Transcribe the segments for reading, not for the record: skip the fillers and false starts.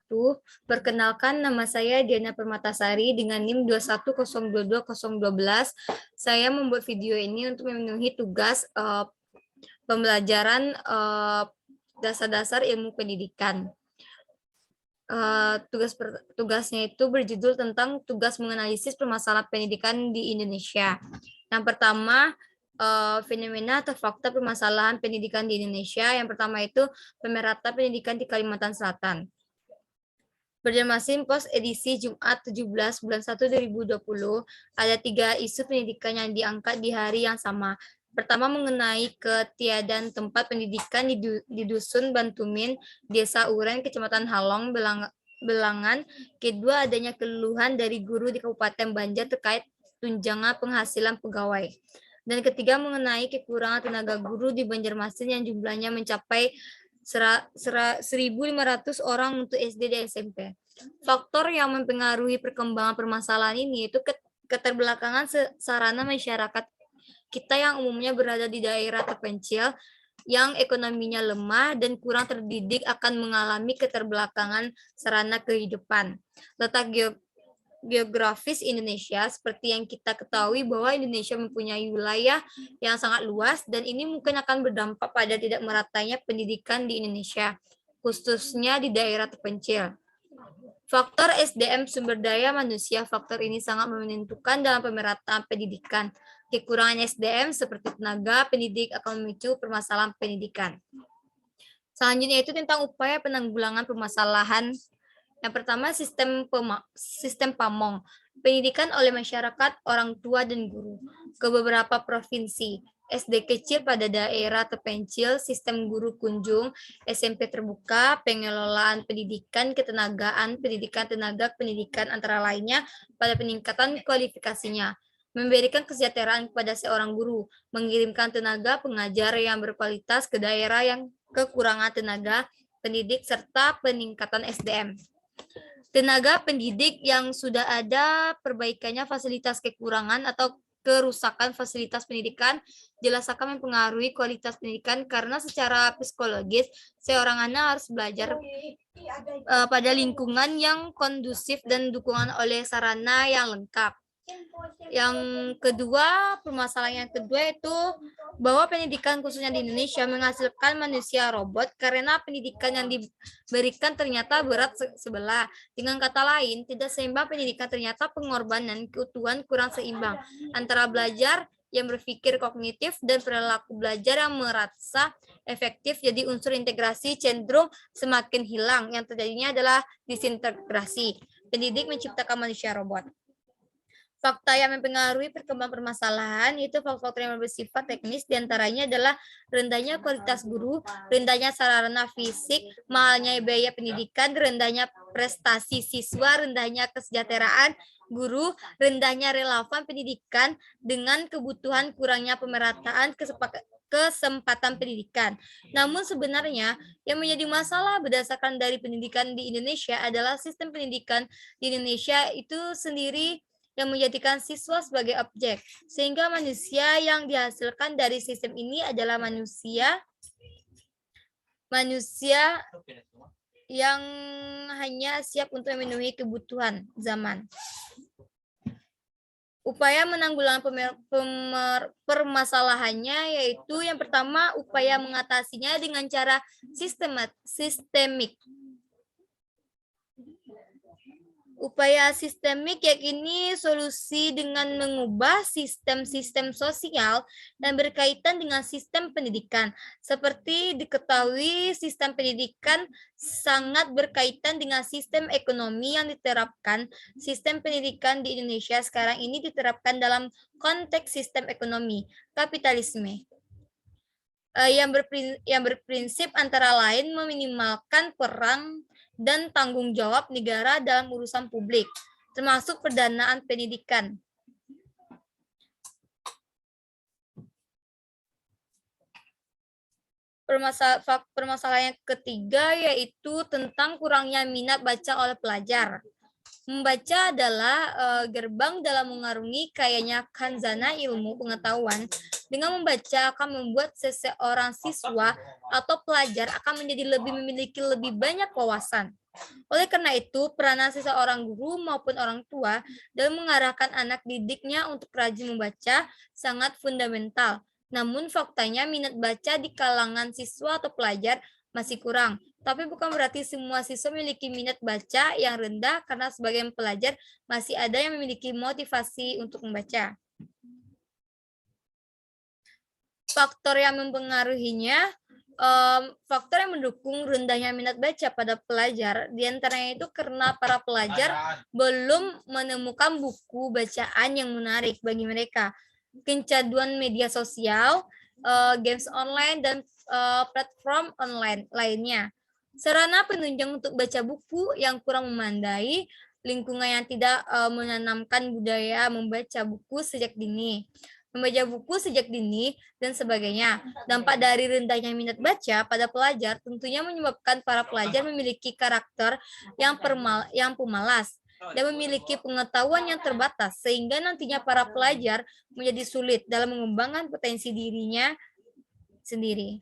wabarakatuh. Perkenalkan, nama saya Diana Permatasari dengan NIM 210220012. Saya membuat video ini untuk memenuhi tugas pembelajaran dasar-dasar ilmu pendidikan. Tugasnya itu berjudul tentang tugas menganalisis permasalahan pendidikan di Indonesia. Yang pertama, fenomena atau fakta permasalahan pendidikan di Indonesia. Yang pertama itu pemerataan pendidikan di Kalimantan Selatan. Banjarmasin Pos edisi Jumat 17 bulan 1 2020, ada 3 isu pendidikan yang diangkat di hari yang sama. Pertama, mengenai ketiadaan tempat pendidikan di Dusun Bantumin, Desa Uren, Kecamatan Halong, Belangan. Kedua, adanya keluhan dari guru di Kabupaten Banjar terkait tunjangan penghasilan pegawai. Dan ketiga, mengenai kekurangan tenaga guru di Banjarmasin yang jumlahnya mencapai 1.500 orang untuk SD dan SMP. Faktor yang mempengaruhi perkembangan permasalahan ini itu keterbelakangan sarana masyarakat kita yang umumnya berada di daerah terpencil, yang ekonominya lemah dan kurang terdidik akan mengalami keterbelakangan sarana kehidupan. Letak geografis Indonesia, seperti yang kita ketahui bahwa Indonesia mempunyai wilayah yang sangat luas dan ini mungkin akan berdampak pada tidak meratanya pendidikan di Indonesia, khususnya di daerah terpencil. Faktor SDM sumber daya manusia, faktor ini sangat menentukan dalam pemerataan pendidikan. Kekurangan SDM seperti tenaga pendidik akan memicu permasalahan pendidikan. Selanjutnya itu tentang upaya penanggulangan permasalahan. Yang pertama, sistem PAMONG, pendidikan oleh masyarakat, orang tua, dan guru. Ke beberapa provinsi, SD kecil pada daerah terpencil, sistem guru kunjung, SMP terbuka, pengelolaan pendidikan, ketenagaan, pendidikan tenaga pendidikan antara lainnya pada peningkatan kualifikasinya. Memberikan kesejahteraan kepada seorang guru, mengirimkan tenaga pengajar yang berkualitas ke daerah yang kekurangan tenaga pendidik, serta peningkatan SDM. Tenaga pendidik yang sudah ada, perbaikannya fasilitas kekurangan atau kerusakan fasilitas pendidikan jelas akan mempengaruhi kualitas pendidikan karena secara psikologis seorang anak harus belajar pada lingkungan yang kondusif dan dukungan oleh sarana yang lengkap. Yang kedua, permasalahan yang kedua itu bahwa pendidikan khususnya di Indonesia menghasilkan manusia robot karena pendidikan yang diberikan ternyata berat sebelah. Dengan kata lain, tidak seimbang pendidikan, ternyata pengorbanan keutuhan kurang seimbang antara belajar yang berpikir kognitif dan perilaku belajar yang merasa efektif, jadi unsur integrasi cenderung semakin hilang. Yang terjadinya adalah disintegrasi. Pendidik menciptakan manusia robot. Fakta yang mempengaruhi perkembangan permasalahan itu faktor yang bersifat teknis, diantaranya adalah rendahnya kualitas guru, rendahnya sarana fisik, mahalnya biaya pendidikan, rendahnya prestasi siswa, rendahnya kesejahteraan guru, rendahnya relevan pendidikan dengan kebutuhan, kurangnya pemerataan kesempatan pendidikan. Namun sebenarnya yang menjadi masalah berdasarkan dari pendidikan di Indonesia adalah sistem pendidikan di Indonesia itu sendiri yang menjadikan siswa sebagai objek, sehingga manusia yang dihasilkan dari sistem ini adalah manusia yang hanya siap untuk memenuhi kebutuhan zaman. Upaya menanggulangi permasalahannya yaitu yang pertama, upaya mengatasinya dengan cara sistemik. Upaya sistemik yakni solusi dengan mengubah sistem-sistem sosial dan berkaitan dengan sistem pendidikan. Seperti diketahui, sistem pendidikan sangat berkaitan dengan sistem ekonomi yang diterapkan. Sistem pendidikan di Indonesia sekarang ini diterapkan dalam konteks sistem ekonomi kapitalisme yang berprinsip antara lain meminimalkan peran dan tanggung jawab negara dalam urusan publik, termasuk pendanaan pendidikan. Permasalahan yang ketiga yaitu tentang kurangnya minat baca oleh pelajar. Membaca adalah gerbang dalam mengarungi kayanya khanzana ilmu pengetahuan. Dengan membaca akan membuat seseorang siswa atau pelajar akan memiliki lebih banyak wawasan. Oleh karena itu, peranan seseorang guru maupun orang tua dalam mengarahkan anak didiknya untuk rajin membaca sangat fundamental. Namun faktanya minat baca di kalangan siswa atau pelajar masih kurang. Tapi bukan berarti semua siswa memiliki minat baca yang rendah karena sebagian pelajar masih ada yang memiliki motivasi untuk membaca. Faktor yang mempengaruhinya, faktor yang mendukung rendahnya minat baca pada pelajar, diantaranya itu karena para pelajar belum menemukan buku bacaan yang menarik bagi mereka. Kecanduan media sosial, games online, dan platform online lainnya. Sarana penunjang untuk baca buku yang kurang memadai, lingkungan yang tidak menanamkan budaya membaca buku sejak dini, membaca buku sejak dini, dan sebagainya. Dampak dari rendahnya minat baca pada pelajar tentunya menyebabkan para pelajar memiliki karakter yang pemalas dan memiliki pengetahuan yang terbatas, sehingga nantinya para pelajar menjadi sulit dalam mengembangkan potensi dirinya sendiri.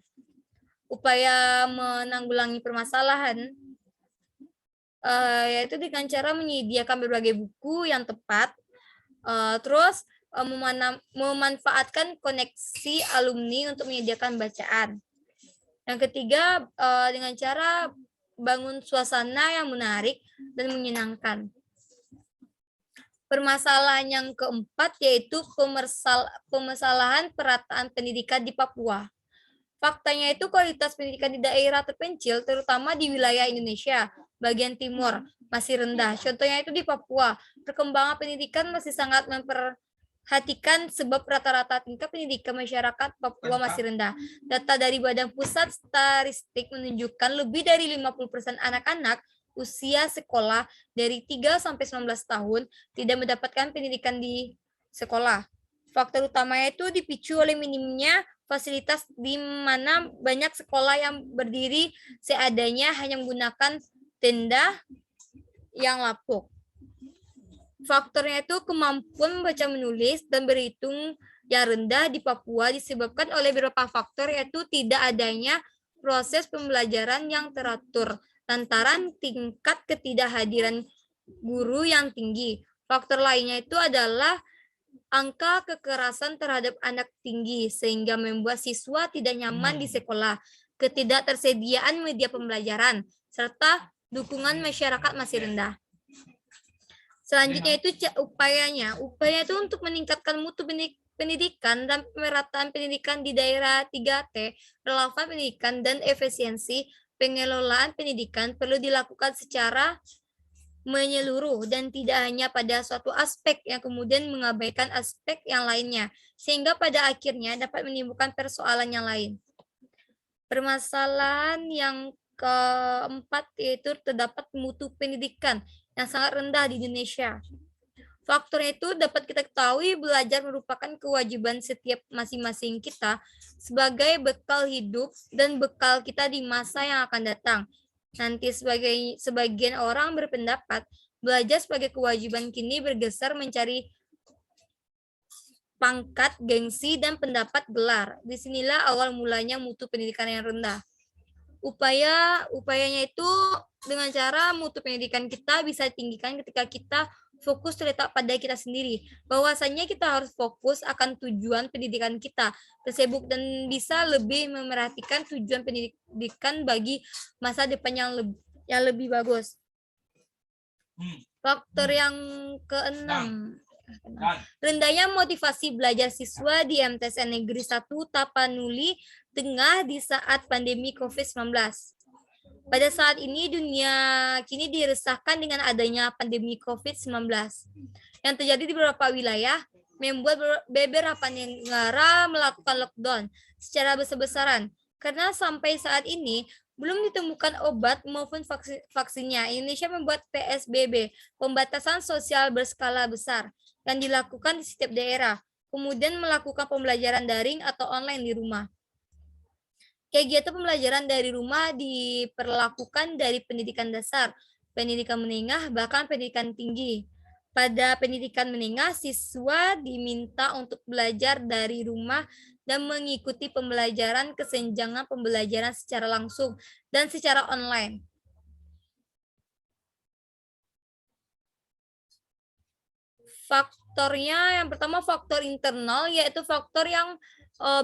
Upaya menanggulangi permasalahan yaitu dengan cara menyediakan berbagai buku yang tepat, terus memanfaatkan koneksi alumni untuk menyediakan bacaan. Yang ketiga, dengan cara bangun suasana yang menarik dan menyenangkan. Permasalahan yang keempat yaitu permasalahan perataan pendidikan di Papua. Faktanya itu kualitas pendidikan di daerah terpencil, terutama di wilayah Indonesia bagian timur, masih rendah. Contohnya itu di Papua, perkembangan pendidikan masih sangat memperhatikan sebab rata-rata tingkat pendidikan masyarakat Papua masih rendah. Data dari Badan Pusat Statistik menunjukkan lebih dari 50% anak-anak usia sekolah dari 3 sampai 19 tahun tidak mendapatkan pendidikan di sekolah. Faktor utamanya itu dipicu oleh minimnya fasilitas di mana banyak sekolah yang berdiri seadanya hanya menggunakan tenda yang lapuk. Faktornya itu kemampuan membaca menulis dan berhitung yang rendah di Papua disebabkan oleh beberapa faktor, yaitu tidak adanya proses pembelajaran yang teratur lantaran tingkat ketidakhadiran guru yang tinggi. Faktor lainnya itu adalah angka kekerasan terhadap anak tinggi sehingga membuat siswa tidak nyaman di sekolah, ketidaktersediaan media pembelajaran, serta dukungan masyarakat masih rendah. Selanjutnya itu upaya itu untuk meningkatkan mutu pendidikan dan pemerataan pendidikan di daerah 3T, relevan pendidikan dan efisiensi pengelolaan pendidikan perlu dilakukan secara menyeluruh dan tidak hanya pada suatu aspek yang kemudian mengabaikan aspek yang lainnya, sehingga pada akhirnya dapat menimbulkan persoalan yang lain. Permasalahan yang keempat yaitu terdapat mutu pendidikan yang sangat rendah di Indonesia. Faktor itu dapat kita ketahui belajar merupakan kewajiban setiap masing-masing kita sebagai bekal hidup dan bekal kita di masa yang akan datang. Nanti sebagian orang berpendapat belajar sebagai kewajiban kini bergeser mencari pangkat, gengsi, dan pendapat gelar. Disinilah awal mulanya mutu pendidikan yang rendah. Upayanya itu dengan cara mutu pendidikan kita bisa tinggikan ketika kita fokus terletak pada kita sendiri. Bahwasanya kita harus fokus akan tujuan pendidikan kita tersebut dan bisa lebih memerhatikan tujuan pendidikan bagi masa depan yang lebih bagus. Faktor yang keenam, rendahnya motivasi belajar siswa di MTSN Negeri 1 Tapanuli Tengah di saat pandemi COVID-19. Pada saat ini dunia kini diresahkan dengan adanya pandemi COVID-19 yang terjadi di beberapa wilayah, membuat beberapa negara melakukan lockdown secara besar-besaran. Karena sampai saat ini belum ditemukan obat maupun vaksinnya, Indonesia membuat PSBB, pembatasan sosial berskala besar, yang dilakukan di setiap daerah, kemudian melakukan pembelajaran daring atau online di rumah. Kegiatan pembelajaran dari rumah diperlakukan dari pendidikan dasar, pendidikan menengah, bahkan pendidikan tinggi. Pada pendidikan menengah, siswa diminta untuk belajar dari rumah dan mengikuti pembelajaran kesenjangan pembelajaran secara langsung dan secara online. Faktornya yang pertama faktor internal, yaitu faktor yang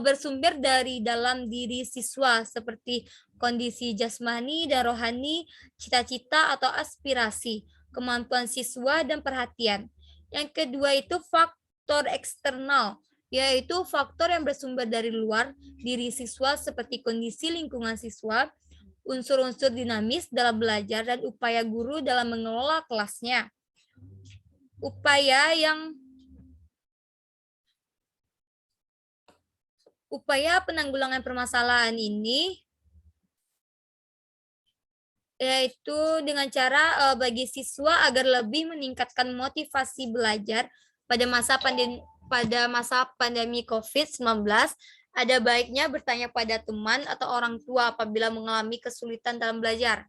bersumber dari dalam diri siswa seperti kondisi jasmani dan rohani, cita-cita atau aspirasi, kemampuan siswa dan perhatian. Yang kedua itu faktor eksternal, yaitu faktor yang bersumber dari luar diri siswa seperti kondisi lingkungan siswa, unsur-unsur dinamis dalam belajar dan upaya guru dalam mengelola kelasnya. Upaya penanggulangan permasalahan ini yaitu dengan cara bagi siswa agar lebih meningkatkan motivasi belajar pada masa pandemi COVID-19, ada baiknya bertanya pada teman atau orang tua apabila mengalami kesulitan dalam belajar.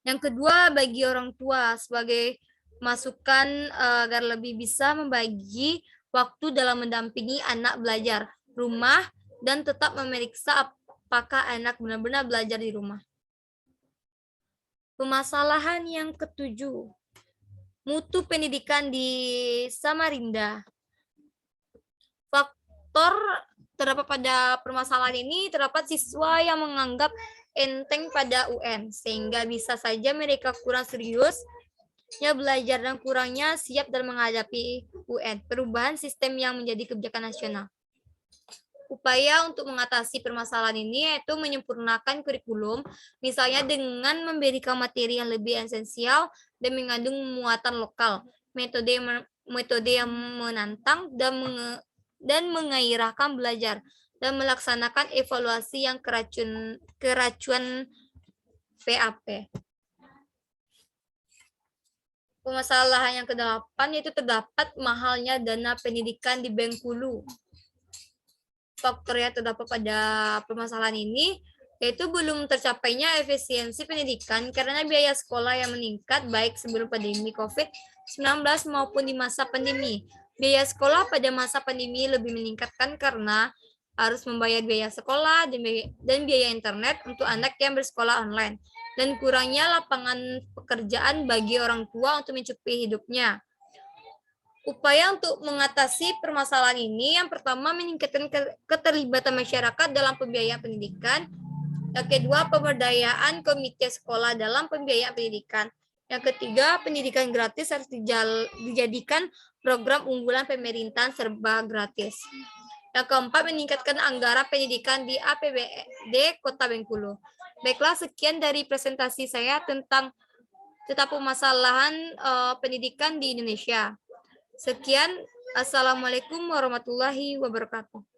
Yang kedua, bagi orang tua sebagai masukan agar lebih bisa membagi waktu dalam mendampingi anak belajar rumah dan tetap memeriksa apakah anak benar-benar belajar di rumah. Permasalahan yang ketujuh, mutu pendidikan di Samarinda. Faktor terdapat pada permasalahan ini terdapat siswa yang menganggap enteng pada UN, sehingga bisa saja mereka kurang serius ya belajar dan kurangnya siap dalam menghadapi UN, perubahan sistem yang menjadi kebijakan nasional. Upaya untuk mengatasi permasalahan ini yaitu menyempurnakan kurikulum, misalnya dengan memberikan materi yang lebih esensial dan mengandung muatan lokal, metode yang menantang dan menggairahkan belajar, dan melaksanakan evaluasi yang keracuan PAP. Permasalahan yang ke-8 yaitu terdapat mahalnya dana pendidikan di Bengkulu. Faktor yang terdapat pada permasalahan ini yaitu belum tercapainya efisiensi pendidikan karena biaya sekolah yang meningkat baik sebelum pandemi COVID-19 maupun di masa pandemi. Biaya sekolah pada masa pandemi lebih meningkatkan karena harus membayar biaya sekolah dan biaya internet untuk anak yang bersekolah online, dan kurangnya lapangan pekerjaan bagi orang tua untuk mencukupi hidupnya. Upaya untuk mengatasi permasalahan ini, yang pertama meningkatkan keterlibatan masyarakat dalam pembiayaan pendidikan. Yang kedua, pemberdayaan komite sekolah dalam pembiayaan pendidikan. Yang ketiga, pendidikan gratis harus dijadikan program unggulan pemerintahan serba gratis. Yang keempat, meningkatkan anggaran pendidikan di APBD Kota Bengkulu. Baiklah, sekian dari presentasi saya tentang permasalahan pendidikan di Indonesia. Sekian, Assalamualaikum warahmatullahi wabarakatuh.